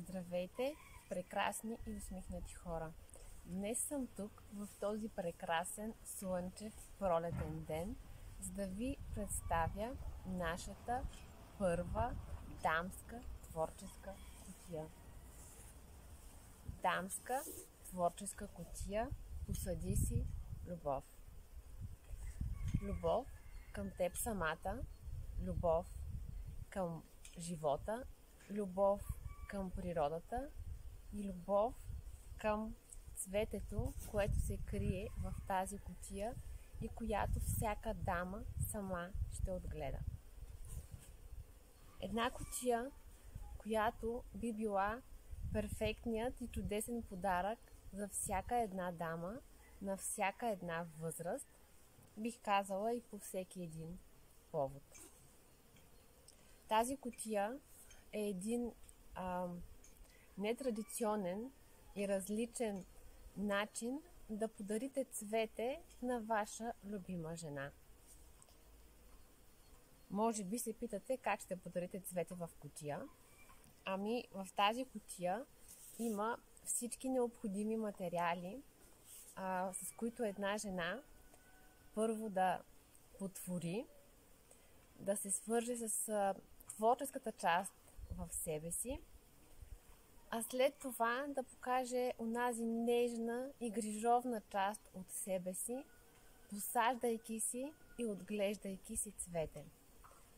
Здравейте, прекрасни и усмихнати хора! Днес съм тук в този прекрасен, слънчев, пролетен ден, за да ви представя нашата първа дамска творческа кутия. Дамска творческа кутия "Посади си любов". Любов към теб самата, любов към живота, любов към природата и любов към цветето, което се крие в тази кутия и която всяка дама сама ще отгледа. Една кутия, която би била перфектният и чудесен подарък за всяка една дама, на всяка една възраст, бих казала и по всеки един повод. Тази кутия е един нетрадиционен и различен начин да подарите цвете на ваша любима жена. Може би се питате как ще подарите цвете в кутия. Ами в тази кутия има всички необходими материали, с които една жена първо да потвори, да се свърже с творческата част в себе си, а след това да покаже онази нежна и грижовна част от себе си, посаждайки си и отглеждайки си цвете.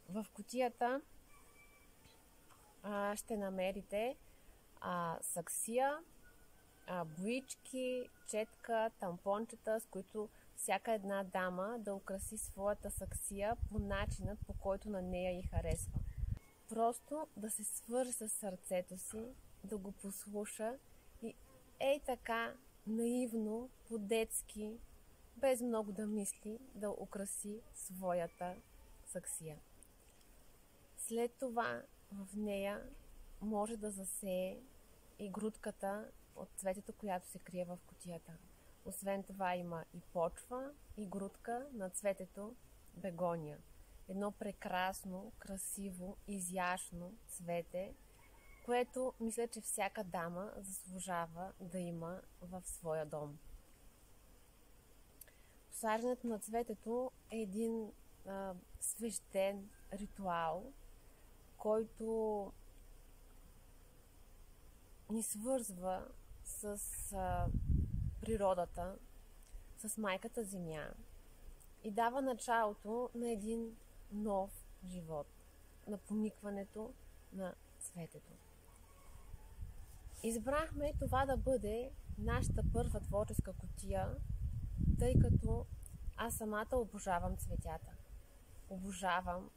В кутията ще намерите саксия, боички, четка, тампончета, с които всяка една дама да украси своята саксия по начинът, по който на нея й харесва. Просто да се свърже с сърцето си, да го послуша и така наивно, по-детски, без много да мисли, да украси своята саксия. След това в нея може да засее и грудката от цветето, която се крие в кутията. Освен това има и почва, и грудка на цветето бегония. Едно прекрасно, красиво, изящно цвете, което мисля, че всяка дама заслужава да има в своя дом. Посаждането на цветето е един свещен ритуал, който ни свързва с природата, с майката земя и дава началото на един нов живот, на поникването на цветето. Избрахме това да бъде нашата първа творческа кутия, тъй като аз самата обожавам цветята. Обожавам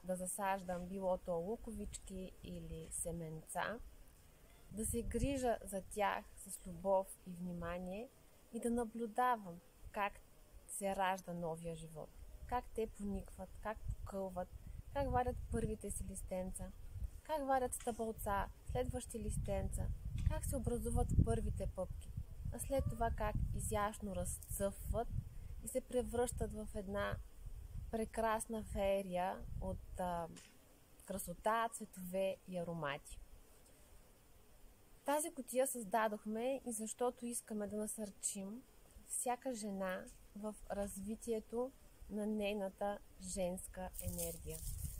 да засаждам било то луковички или семенца, да се грижа за тях с любов и внимание и да наблюдавам как се ражда новия живот, как те поникват, как покълват, как вадят първите си листенца, как вадят стъпълца, следващи листенца, как се образуват първите пъпки, а след това как изящно разцъфват и се превръщат в една прекрасна феерия от красота, цветове и аромати. Тази кутия създадохме и защото искаме да насърчим всяка жена в развитието на нейната женска енергия.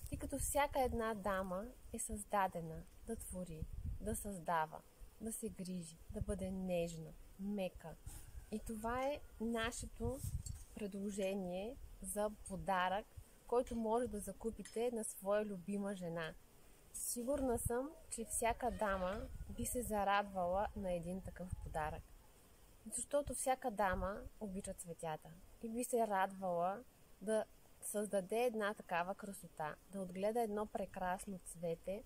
Тъй като всяка една дама е създадена да твори, да създава, да се грижи, да бъде нежна, мека. И това е нашето предложение за подарък, който може да закупите на своя любима жена. Сигурна съм, че всяка дама би се зарадвала на един такъв подарък. Защото всяка дама обича цветята и би се радвала да създаде една такава красота, да отгледа едно прекрасно цвете,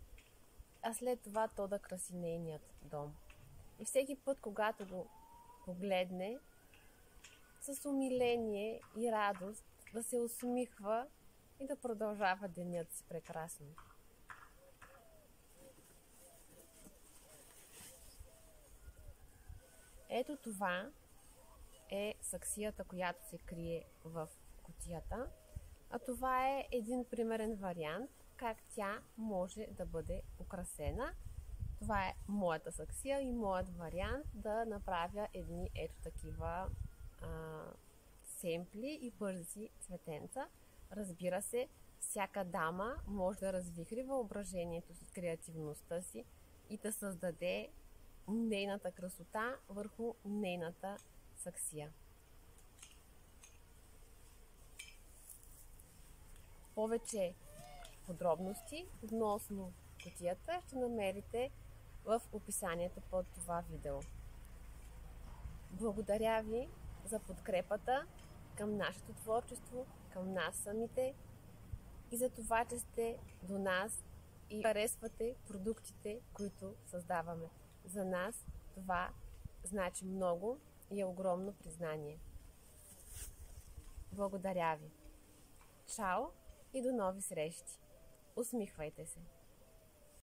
а след това то да краси нейният дом. И всеки път, когато го погледне, с умиление и радост да се усмихва и да продължава денят си прекрасно. Ето това е саксията, която се крие в кутията, а това е един примерен вариант как тя може да бъде украсена. Това Това е моята саксия и моят вариант да направя едни ето такива семпли и бързи цветенца. Разбира се, всяка дама може да развихри въображението си, креативността си и да създаде нейната красота върху нейната саксия. Повече подробности относно кутията ще намерите в описанието под това видео. Благодаря ви за подкрепата към нашето творчество, към нас самите и за това, че сте до нас и харесвате продуктите, които създаваме. За нас това значи много и е огромно признание. Благодаря ви! Чао и до нови срещи! Усмихвайте се!